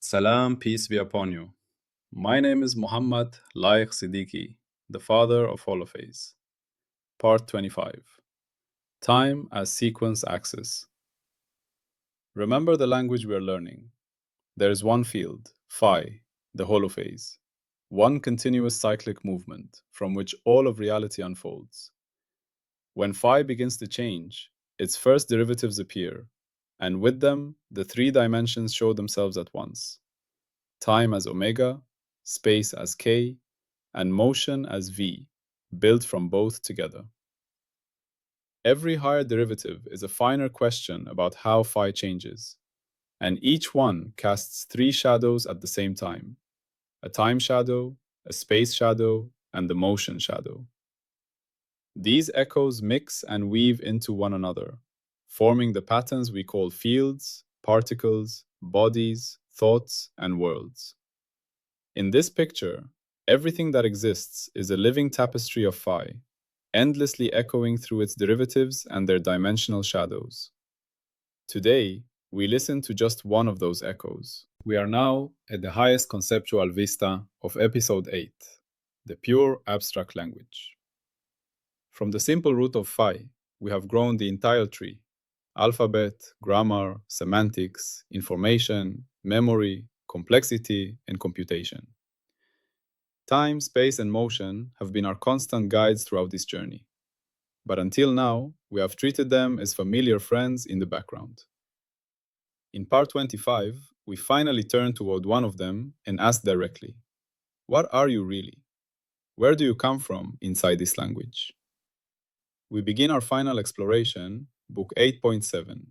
Salam, peace be upon you. My name is Muhammad Laik Siddiqui, the father of Holophase. Part 25. Time as sequence axis. Remember the language we are learning. There is one field, phi, the holophase, one continuous cyclic movement from which all of reality unfolds. When phi begins to change, its first derivatives appear, and with them, the three dimensions show themselves at once. Time as omega, space as k, and motion as v, built from both together. Every higher derivative is a finer question about how phi changes, and each one casts three shadows at the same time: a time shadow, a space shadow, and the motion shadow. These echoes mix and weave into one another, forming the patterns we call fields, particles, bodies, thoughts, and worlds. In this picture, everything that exists is a living tapestry of phi, endlessly echoing through its derivatives and their dimensional shadows. Today, we listen to just one of those echoes. We are now at the highest conceptual vista of Episode 8, the pure abstract language. From the simple root of phi, we have grown the entire tree: alphabet, grammar, semantics, information, memory, complexity, and computation. Time, space, and motion have been our constant guides throughout this journey. But until now, we have treated them as familiar friends in the background. In part 25, we finally turn toward one of them and ask directly, what are you really? Where do you come from inside this language? We begin our final exploration, Book 8.7,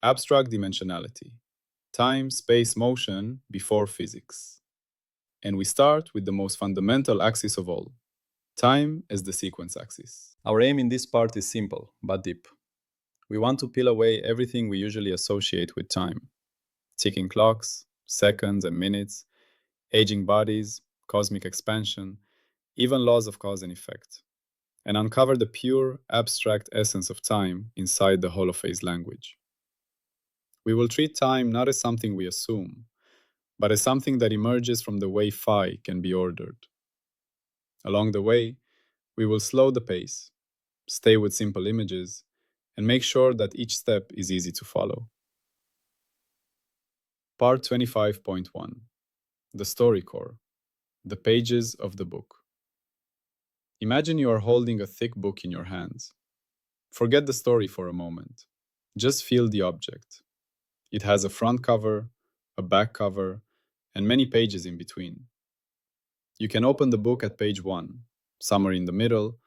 Abstract Dimensionality, Time, Space, Motion Before Physics. And we start with the most fundamental axis of all, time as the sequence axis. Our aim in this part is simple, but deep. We want to peel away everything we usually associate with time: ticking clocks, seconds and minutes, aging bodies, cosmic expansion, even laws of cause and effect, and uncover the pure, abstract essence of time inside the holophase language. We will treat time not as something we assume, but as something that emerges from the way phi can be ordered. Along the way, we will slow the pace, stay with simple images, and make sure that each step is easy to follow. Part 25.1. The Story Core. The Pages of the Book. Imagine you are holding a thick book in your hands. Forget the story for a moment. Just feel the object. It has a front cover, a back cover, and many pages in between. You can open the book at page 1, somewhere in the middle,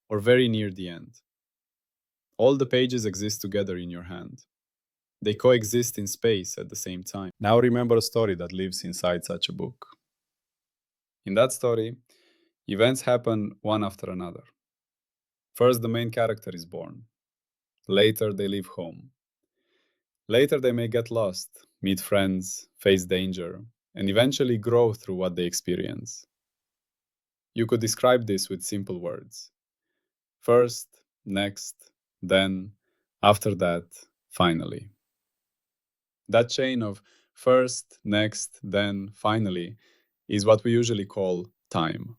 or very near the end. All the pages exist together in your hand. They coexist in space at the same time. Now remember a story that lives inside such a book. In that story, events happen one after another. First, the main character is born. Later, they leave home. Later, they may get lost, meet friends, face danger, and eventually grow through what they experience. You could describe this with simple words: first, next, then, after that, finally. That chain of first, next, then, finally is what we usually call time.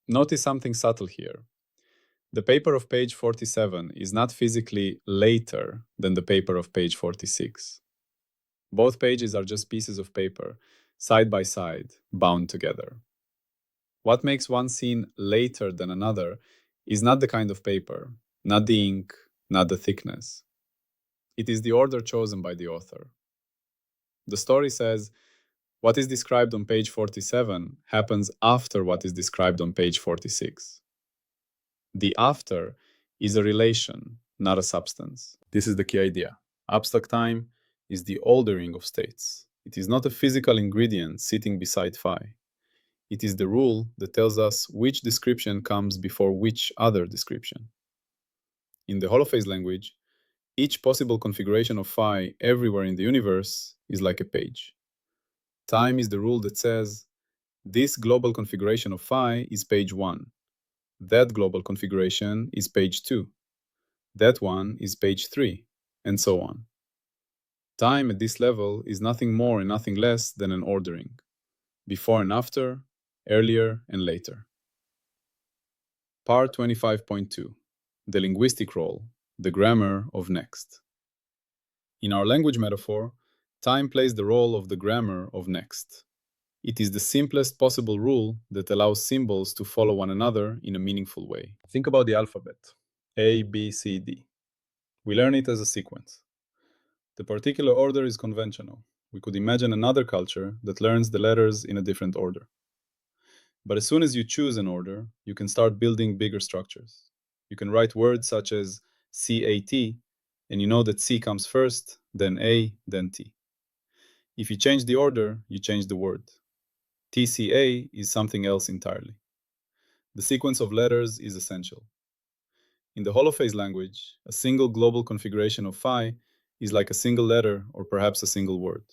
Notice something subtle here. The paper of page 47 is not physically later than the paper of page 46. Both pages are just pieces of paper, side by side, bound together. What makes one scene later than another is not the kind of paper, not the ink, not the thickness. It is the order chosen by the author. The story says, what is described on page 47 happens after what is described on page 46. The after is a relation, not a substance. This is the key idea. Abstract time is the ordering of states. It is not a physical ingredient sitting beside phi. It is the rule that tells us which description comes before which other description. In the holophase language, each possible configuration of phi everywhere in the universe is like a page. Time is the rule that says, this global configuration of phi is page 1. That global configuration is page 2. That one is page 3, and so on. Time at this level is nothing more and nothing less than an ordering. Before and after, earlier and later. Part 25.2. The linguistic role, the grammar of next. In our language metaphor, time plays the role of the grammar of next. It is the simplest possible rule that allows symbols to follow one another in a meaningful way. Think about the alphabet. A, B, C, D. We learn it as a sequence. The particular order is conventional. We could imagine another culture that learns the letters in a different order. But as soon as you choose an order, you can start building bigger structures. You can write words such as CAT, and you know that C comes first, then A, then T. If you change the order, you change the word. TCA is something else entirely. The sequence of letters is essential. In the Holophase language, a single global configuration of phi is like a single letter or perhaps a single word.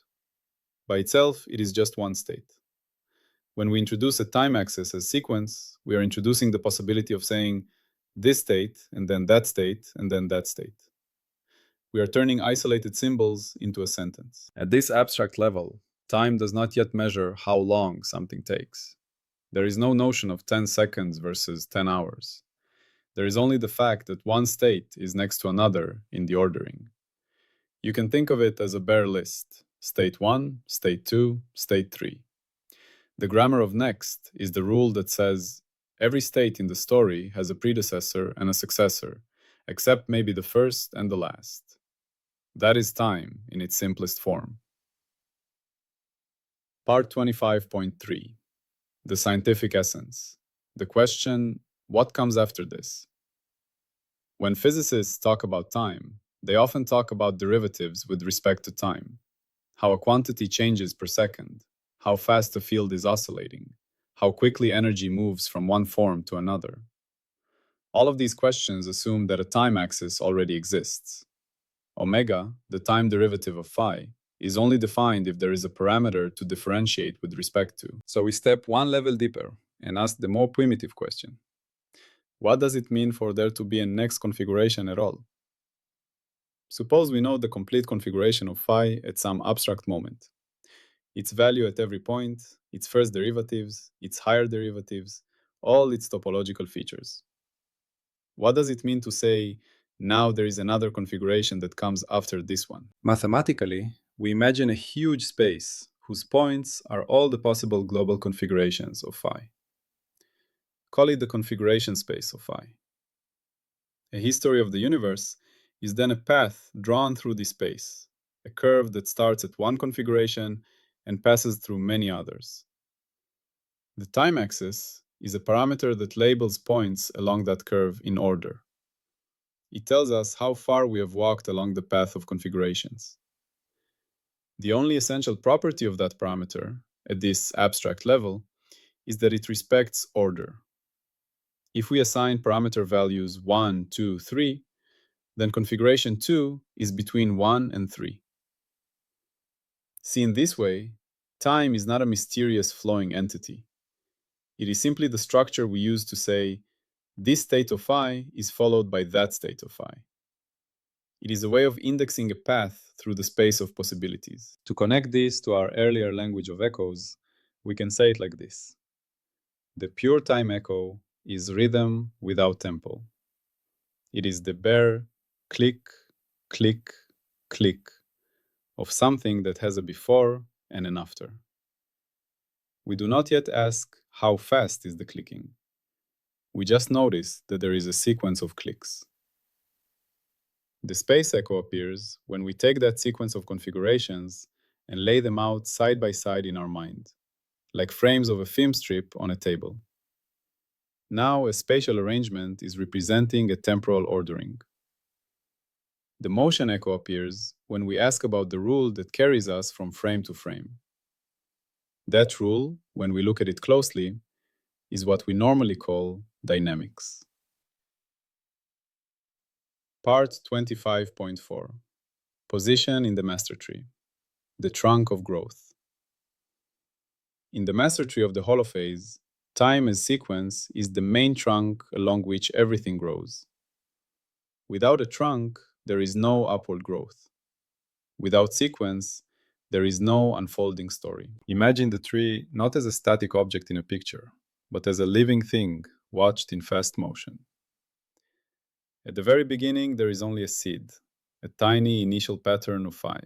By itself, it is just one state. When we introduce a time axis as sequence, we are introducing the possibility of saying this state, and then that state, and then that state. We are turning isolated symbols into a sentence. At this abstract level, time does not yet measure how long something takes. There is no notion of 10 seconds versus 10 hours. There is only the fact that one state is next to another in the ordering. You can think of it as a bare list: state 1, state 2, state 3. The grammar of next is the rule that says every state in the story has a predecessor and a successor, except maybe the first and the last. That is time in its simplest form. Part 25.3. The scientific essence. The question, what comes after this? When physicists talk about time, they often talk about derivatives with respect to time, how a quantity changes per second, how fast a field is oscillating, how quickly energy moves from one form to another. All of these questions assume that a time axis already exists. Omega, the time derivative of phi, is only defined if there is a parameter to differentiate with respect to. So we step one level deeper and ask the more primitive question. What does it mean for there to be a next configuration at all? Suppose we know the complete configuration of phi at some abstract moment. Its value at every point, its first derivatives, its higher derivatives, all its topological features. What does it mean to say, now there is another configuration that comes after this one? Mathematically, we imagine a huge space whose points are all the possible global configurations of phi. Call it the configuration space of phi. A history of the universe is then a path drawn through this space, a curve that starts at one configuration and passes through many others. The time axis is a parameter that labels points along that curve in order. It tells us how far we have walked along the path of configurations. The only essential property of that parameter, at this abstract level, is that it respects order. If we assign parameter values 1, 2, 3, then configuration 2 is between 1 and 3. Seen this way, time is not a mysterious flowing entity. It is simply the structure we use to say, this state of phi is followed by that state of phi. It is a way of indexing a path through the space of possibilities. To connect this to our earlier language of echoes, we can say it like this. The pure time echo is rhythm without tempo. It is the bare click, click, click of something that has a before and an after. We do not yet ask how fast is the clicking. We just notice that there is a sequence of clicks. The space echo appears when we take that sequence of configurations and lay them out side by side in our mind, like frames of a film strip on a table. Now a spatial arrangement is representing a temporal ordering. The motion echo appears when we ask about the rule that carries us from frame to frame. That rule, when we look at it closely, is what we normally call dynamics. Part 25.4. Position in the master tree. The trunk of growth. In the master tree of the holophase, time as sequence is the main trunk along which everything grows. Without a trunk, there is no upward growth. Without sequence, there is no unfolding story. Imagine the tree not as a static object in a picture, but as a living thing watched in fast motion. At the very beginning, there is only a seed, a tiny initial pattern of phi.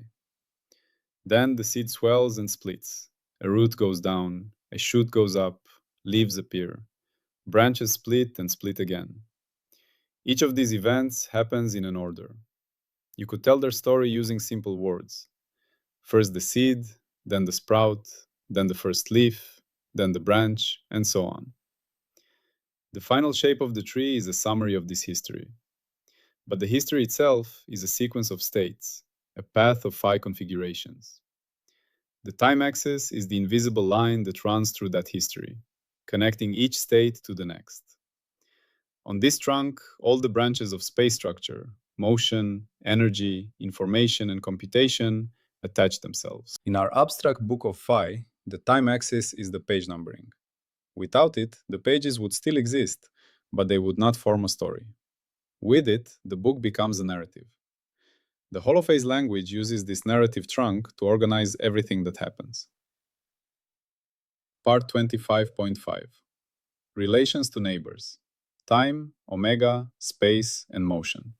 Then the seed swells and splits. A root goes down, a shoot goes up, leaves appear, branches split and split again. Each of these events happens in an order. You could tell their story using simple words. First the seed, then the sprout, then the first leaf, then the branch, and so on. The final shape of the tree is a summary of this history. But the history itself is a sequence of states, a path of phi configurations. The time axis is the invisible line that runs through that history, connecting each state to the next. On this trunk, all the branches of space structure, motion, energy, information, and computation attach themselves. In our abstract book of phi, the time axis is the page numbering. Without it, the pages would still exist, but they would not form a story. With it, the book becomes a narrative. The Holophase language uses this narrative trunk to organize everything that happens. Part 25.5 Relations to neighbors. Time, omega, space, and motion.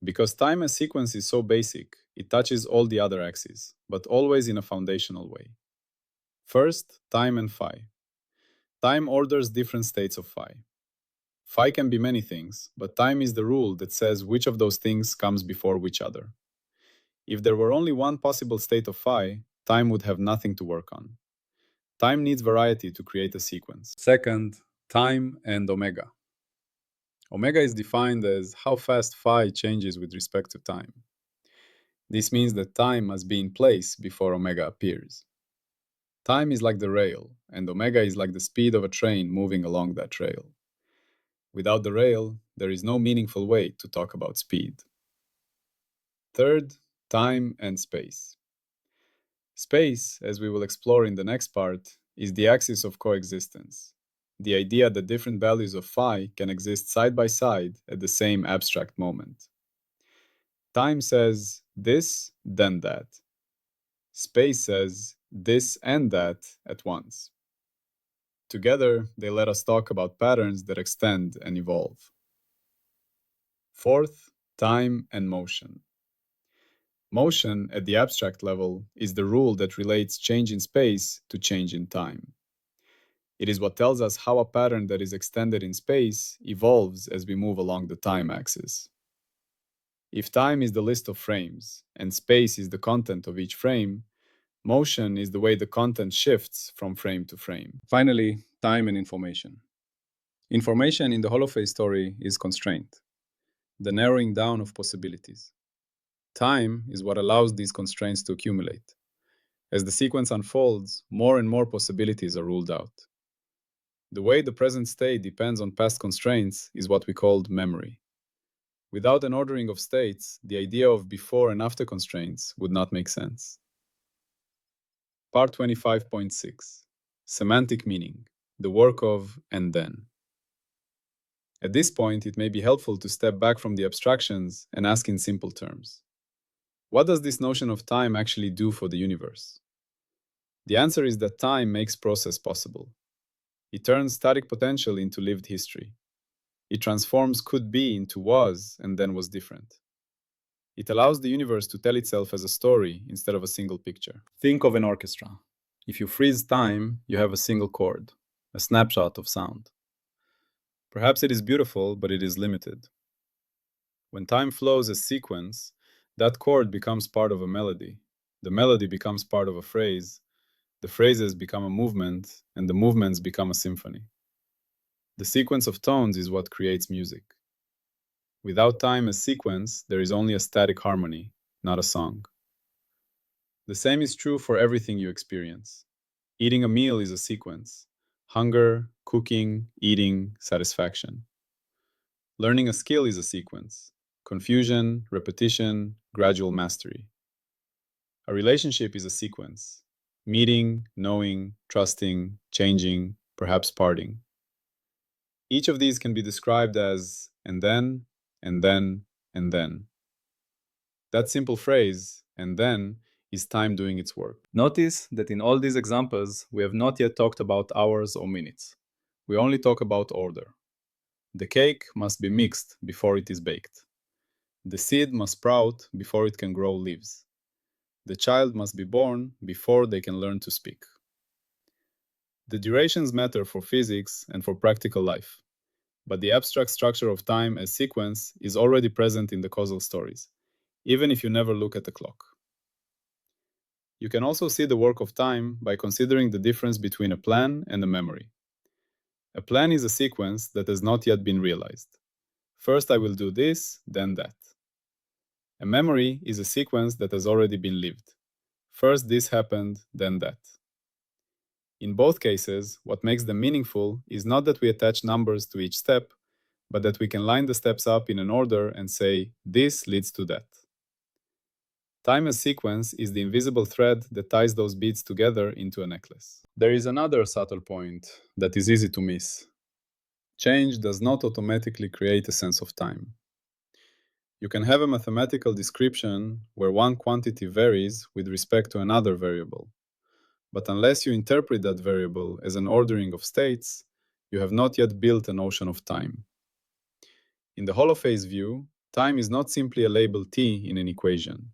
Because time as sequence is so basic, it touches all the other axes, but always in a foundational way. First, time and phi. Time orders different states of phi. Phi can be many things, but time is the rule that says which of those things comes before which other. If there were only one possible state of phi, time would have nothing to work on. Time needs variety to create a sequence. Second, time and omega. Omega is defined as how fast phi changes with respect to time. This means that time must be in place before omega appears. Time is like the rail, and omega is like the speed of a train moving along that rail. Without the rail, there is no meaningful way to talk about speed. Third, time and space. Space, as we will explore in the next part, is the axis of coexistence, the idea that different values of phi can exist side by side at the same abstract moment. Time says this, then that. Space says this and that at once. Together, they let us talk about patterns that extend and evolve. Fourth, time and motion. Motion, at the abstract level, is the rule that relates change in space to change in time. It is what tells us how a pattern that is extended in space evolves as we move along the time axis. If time is the list of frames, and space is the content of each frame, motion is the way the content shifts from frame to frame. Finally, time and information. Information in the Holophase story is constraint, the narrowing down of possibilities. Time is what allows these constraints to accumulate. As the sequence unfolds, more and more possibilities are ruled out. The way the present state depends on past constraints is what we call memory. Without an ordering of states, the idea of before and after constraints would not make sense. Part 25.6 Semantic meaning, the work of and then. At this point, it may be helpful to step back from the abstractions and ask in simple terms. What does this notion of time actually do for the universe? The answer is that time makes process possible. It turns static potential into lived history. It transforms could be into was and then was different. It allows the universe to tell itself as a story instead of a single picture. Think of an orchestra. If you freeze time, you have a single chord, a snapshot of sound. Perhaps it is beautiful, but it is limited. When time flows as sequence, that chord becomes part of a melody. The melody becomes part of a phrase. The phrases become a movement, and the movements become a symphony. The sequence of tones is what creates music. Without time as sequence, there is only a static harmony, not a song. The same is true for everything you experience. Eating a meal is a sequence. Hunger, cooking, eating, satisfaction. Learning a skill is a sequence. Confusion, repetition, gradual mastery. A relationship is a sequence. Meeting, knowing, trusting, changing, perhaps parting. Each of these can be described as and then, and then, and then. That simple phrase, "and then," is time doing its work. Notice that in all these examples, we have not yet talked about hours or minutes. We only talk about order. The cake must be mixed before it is baked. The seed must sprout before it can grow leaves. The child must be born before they can learn to speak. The durations matter for physics and for practical life, but the abstract structure of time as sequence is already present in the causal stories, even if you never look at the clock. You can also see the work of time by considering the difference between a plan and a memory. A plan is a sequence that has not yet been realized. First I will do this, then that. A memory is a sequence that has already been lived. First this happened, then that. In both cases, what makes them meaningful is not that we attach numbers to each step, but that we can line the steps up in an order and say, this leads to that. Time as sequence is the invisible thread that ties those beads together into a necklace. There is another subtle point that is easy to miss. Change does not automatically create a sense of time. You can have a mathematical description where one quantity varies with respect to another variable. But unless you interpret that variable as an ordering of states, you have not yet built a notion of time. In the Holophase view, time is not simply a label t in an equation.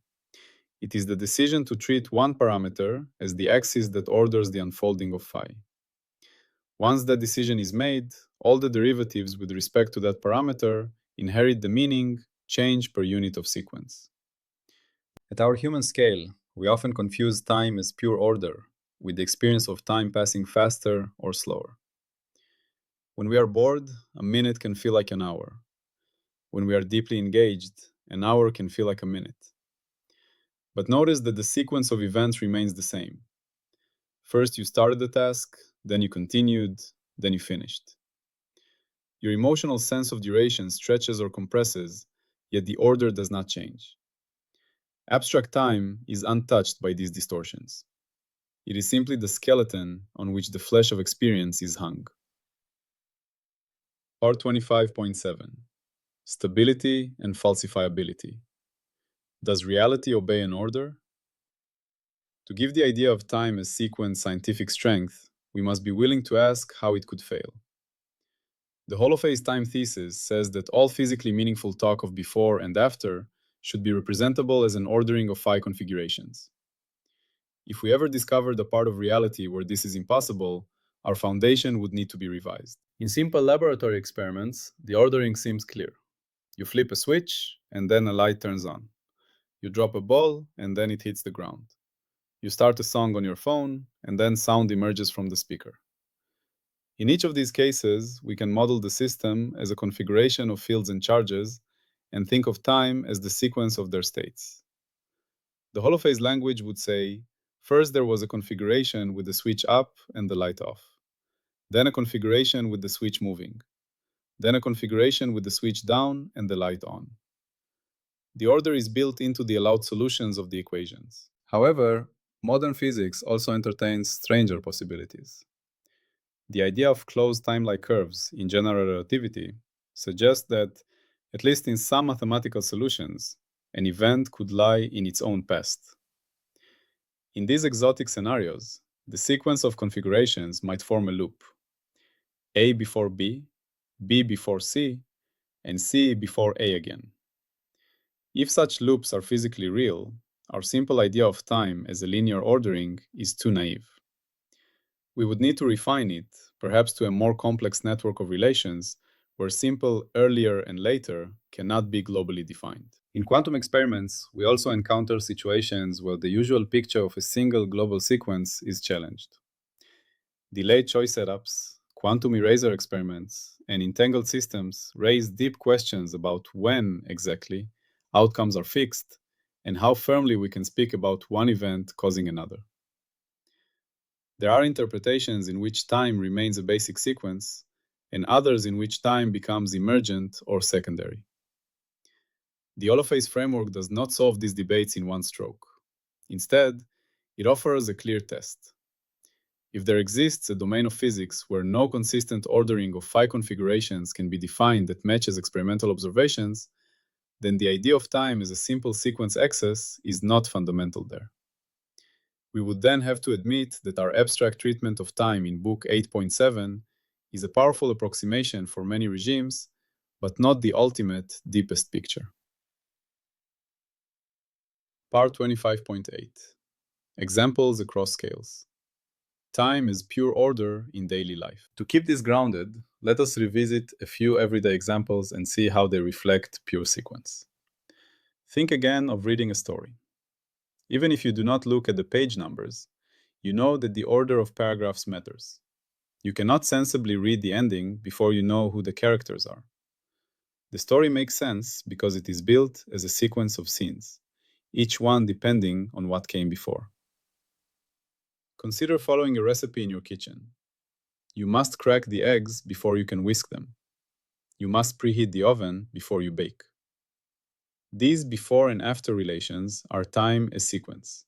It is the decision to treat one parameter as the axis that orders the unfolding of phi. Once that decision is made, all the derivatives with respect to that parameter inherit the meaning change per unit of sequence. At our human scale, we often confuse time as pure order with the experience of time passing faster or slower. When we are bored, a minute can feel like an hour. When we are deeply engaged, an hour can feel like a minute. But notice that the sequence of events remains the same. First you started the task, then you continued, then you finished. Your emotional sense of duration stretches or compresses, yet the order does not change. Abstract time is untouched by these distortions. It is simply the skeleton on which the flesh of experience is hung. Part 25.7. Stability and falsifiability. Does reality obey an order? To give the idea of time as sequence scientific strength, we must be willing to ask how it could fail. The Holophase time thesis says that all physically meaningful talk of before and after should be representable as an ordering of phi configurations. If we ever discovered a part of reality where this is impossible, our foundation would need to be revised. In simple laboratory experiments, the ordering seems clear. You flip a switch, and then a light turns on. You drop a ball, and then it hits the ground. You start a song on your phone, and then sound emerges from the speaker. In each of these cases, we can model the system as a configuration of fields and charges, and think of time as the sequence of their states. The Holophase language would say, first there was a configuration with the switch up and the light off. Then a configuration with the switch moving. Then a configuration with the switch down and the light on. The order is built into the allowed solutions of the equations. However, modern physics also entertains stranger possibilities. The idea of closed time-like curves in general relativity suggests that, at least in some mathematical solutions, an event could lie in its own past. In these exotic scenarios, the sequence of configurations might form a loop. A before B before C, and C before A again. If such loops are physically real, our simple idea of time as a linear ordering is too naive. We would need to refine it, perhaps to a more complex network of relations where simple earlier and later cannot be globally defined. In quantum experiments, we also encounter situations where the usual picture of a single global sequence is challenged. Delayed choice setups, quantum eraser experiments, and entangled systems raise deep questions about when, exactly, outcomes are fixed and how firmly we can speak about one event causing another. There are interpretations in which time remains a basic sequence, and others in which time becomes emergent or secondary. The Holophase framework does not solve these debates in one stroke. Instead, it offers a clear test. If there exists a domain of physics where no consistent ordering of phi configurations can be defined that matches experimental observations, then the idea of time as a simple sequence excess is not fundamental there. We would then have to admit that our abstract treatment of time in Book 8.7 is a powerful approximation for many regimes, but not the ultimate, deepest picture. Part 25.8. Examples across scales. Time is pure order in daily life. To keep this grounded, let us revisit a few everyday examples and see how they reflect pure sequence. Think again of reading a story. Even if you do not look at the page numbers, you know that the order of paragraphs matters. You cannot sensibly read the ending before you know who the characters are. The story makes sense because it is built as a sequence of scenes, each one depending on what came before. Consider following a recipe in your kitchen. You must crack the eggs before you can whisk them. You must preheat the oven before you bake. These before and after relations are time as sequence.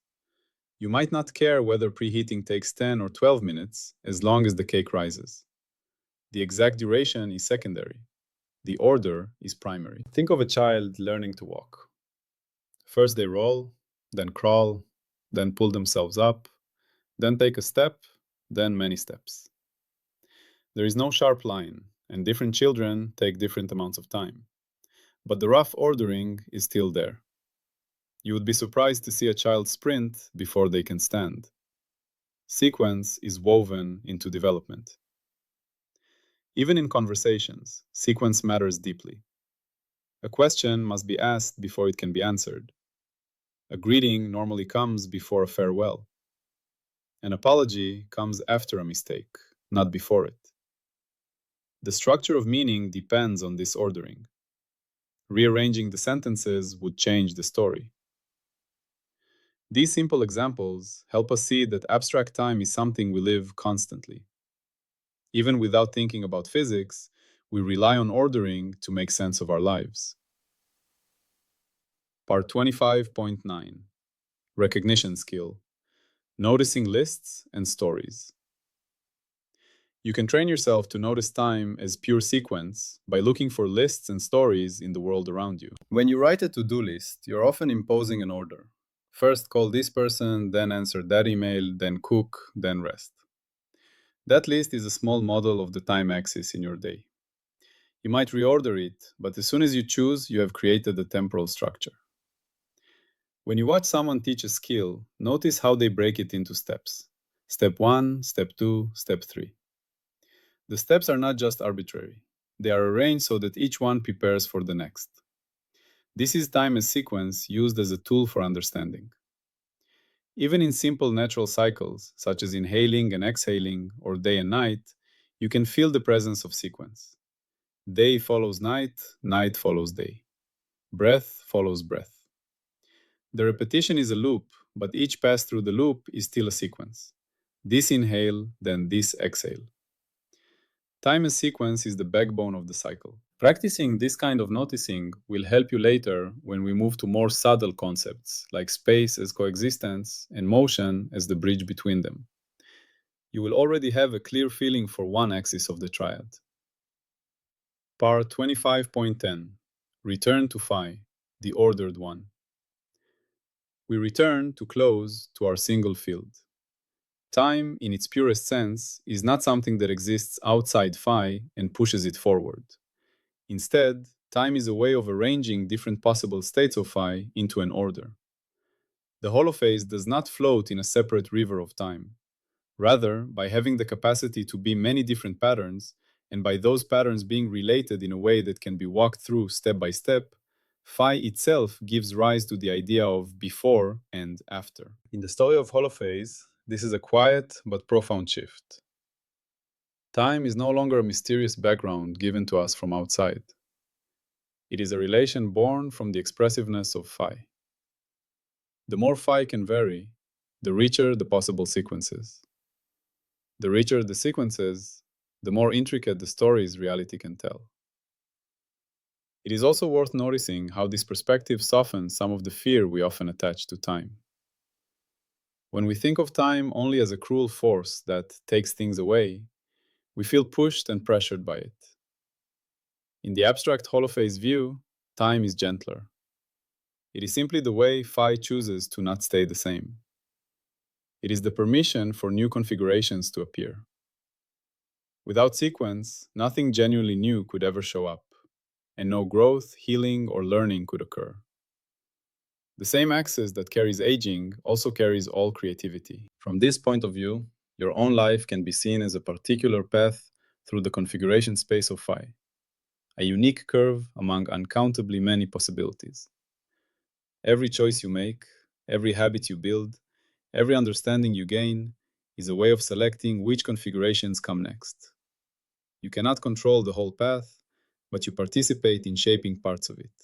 You might not care whether preheating takes 10 or 12 minutes as long as the cake rises. The exact duration is secondary. The order is primary. Think of a child learning to walk. First they roll, then crawl, then pull themselves up, then take a step, then many steps. There is no sharp line, and different children take different amounts of time. But the rough ordering is still there. You would be surprised to see a child sprint before they can stand. Sequence is woven into development. Even in conversations, sequence matters deeply. A question must be asked before it can be answered. A greeting normally comes before a farewell. An apology comes after a mistake, not before it. The structure of meaning depends on this ordering. Rearranging the sentences would change the story. These simple examples help us see that abstract time is something we live constantly. Even without thinking about physics, we rely on ordering to make sense of our lives. Part 25.9. Recognition skill. Noticing lists and stories. You can train yourself to notice time as pure sequence by looking for lists and stories in the world around you. When you write a to-do list, you're often imposing an order. First call this person, then answer that email, then cook, then rest. That list is a small model of the time axis in your day. You might reorder it, but as soon as you choose, you have created a temporal structure. When you watch someone teach a skill, notice how they break it into steps. Step 1, Step 2, Step 3. The steps are not just arbitrary. They are arranged so that each one prepares for the next. This is time as sequence used as a tool for understanding. Even in simple natural cycles, such as inhaling and exhaling or day and night, you can feel the presence of sequence. Day follows night, night follows day. Breath follows breath. The repetition is a loop, but each pass through the loop is still a sequence. This inhale, then this exhale. Time as sequence is the backbone of the cycle. Practicing this kind of noticing will help you later when we move to more subtle concepts like space as coexistence and motion as the bridge between them. You will already have a clear feeling for one axis of the triad. Part 25.10. Return to phi, the ordered one. We return to close to our single field. Time, in its purest sense, is not something that exists outside phi and pushes it forward. Instead, time is a way of arranging different possible states of phi into an order. The holophase does not float in a separate river of time. Rather, by having the capacity to be many different patterns, and by those patterns being related in a way that can be walked through step by step, phi itself gives rise to the idea of before and after. In the story of Holophase, this is a quiet but profound shift. Time is no longer a mysterious background given to us from outside. It is a relation born from the expressiveness of phi. The more phi can vary, the richer the possible sequences. The richer the sequences, the more intricate the stories reality can tell. It is also worth noticing how this perspective softens some of the fear we often attach to time. When we think of time only as a cruel force that takes things away, we feel pushed and pressured by it. In the abstract holophase view, time is gentler. It is simply the way phi chooses to not stay the same. It is the permission for new configurations to appear. Without sequence, nothing genuinely new could ever show up, and no growth, healing, or learning could occur. The same axis that carries aging also carries all creativity. From this point of view, your own life can be seen as a particular path through the configuration space of phi, a unique curve among uncountably many possibilities. Every choice you make, every habit you build, every understanding you gain is a way of selecting which configurations come next. You cannot control the whole path, but you participate in shaping parts of it.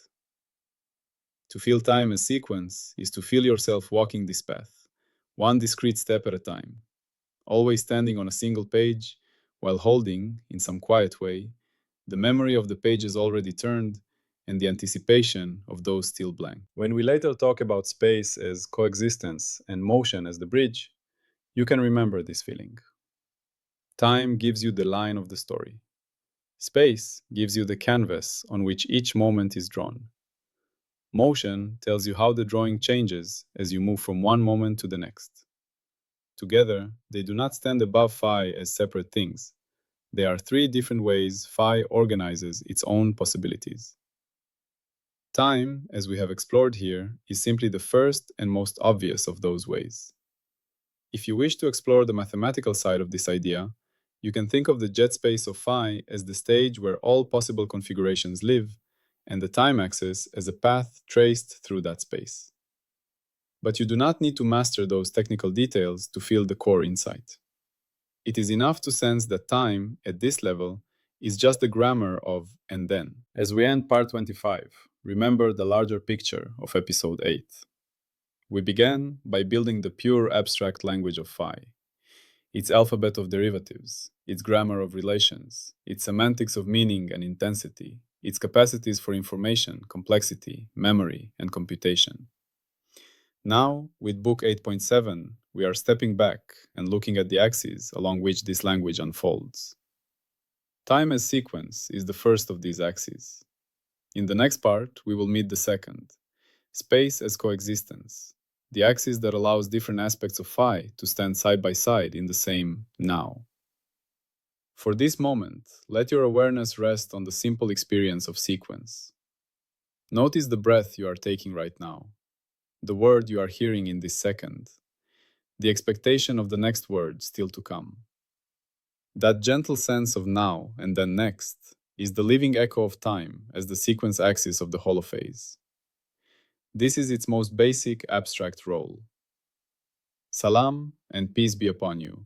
To feel time as sequence is to feel yourself walking this path, one discrete step at a time, always standing on a single page while holding, in some quiet way, the memory of the pages already turned and the anticipation of those still blank. When we later talk about space as coexistence and motion as the bridge, you can remember this feeling. Time gives you the line of the story. Space gives you the canvas on which each moment is drawn. Motion tells you how the drawing changes as you move from one moment to the next. Together, they do not stand above phi as separate things. They are three different ways phi organizes its own possibilities. Time, as we have explored here, is simply the first and most obvious of those ways. If you wish to explore the mathematical side of this idea, you can think of the jet space of phi as the stage where all possible configurations live, and the time axis as a path traced through that space. But you do not need to master those technical details to feel the core insight. It is enough to sense that time, at this level, is just the grammar of and then. As we end part 25, remember the larger picture of episode 8. We began by building the pure abstract language of phi, its alphabet of derivatives, its grammar of relations, its semantics of meaning and intensity, its capacities for information, complexity, memory, and computation. Now, with book 8.7, we are stepping back and looking at the axes along which this language unfolds. Time as sequence is the first of these axes. In the next part, we will meet the second, space as coexistence, the axis that allows different aspects of phi to stand side by side in the same now. For this moment, let your awareness rest on the simple experience of sequence. Notice the breath you are taking right now, the word you are hearing in this second, the expectation of the next word still to come. That gentle sense of now and then next is the living echo of time as the sequence axis of the holophase. This is its most basic abstract role. Salam and peace be upon you.